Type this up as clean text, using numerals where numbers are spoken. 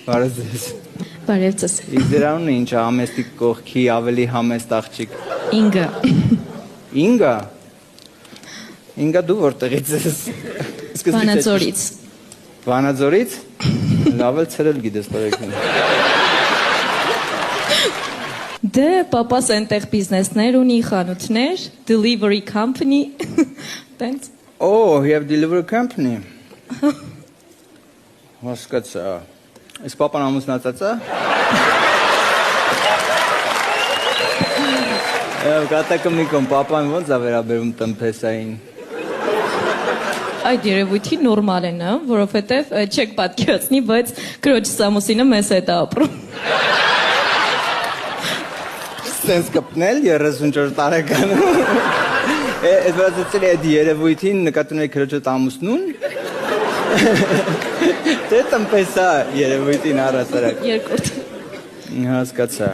Բարև ձեզ։ Բարև ձեզ։ Իսկ դրա անունը ինչ է, համեստի կողքի ավելի համեստ աղջիկ։ Ինգա։ Ինգա։ Ինգա դու որտեղից ես։ Վանաձորից։ Վանաձորից։ Լավ էլ ցրել գիտես տորեքին։ Դե պապաս այնտեղ բիզնեսներ ունի, խանութներ, delivery company։ Տենց։ Oh, you have delivery company։ Հասկացա։ Իսկ պապան ամուսնացած է։ Կատակը մի կոմ, պապան ոնց է վերաբերում տնտեսային։ Այդ երևույթի նորմալ են, որովհետև չեք պատկերացնի, բայց քրոջս ամուսինը մեզ հետ է ապրում։ Սենց կպնել 34 տարեկանում։ Այդ վազեցել է այդ երևույթին նկատունել քրոջդ ամուսնուն։ Թե տնտեսա երևույթին առասարակ։ Երկրորդ։ Հասկացա։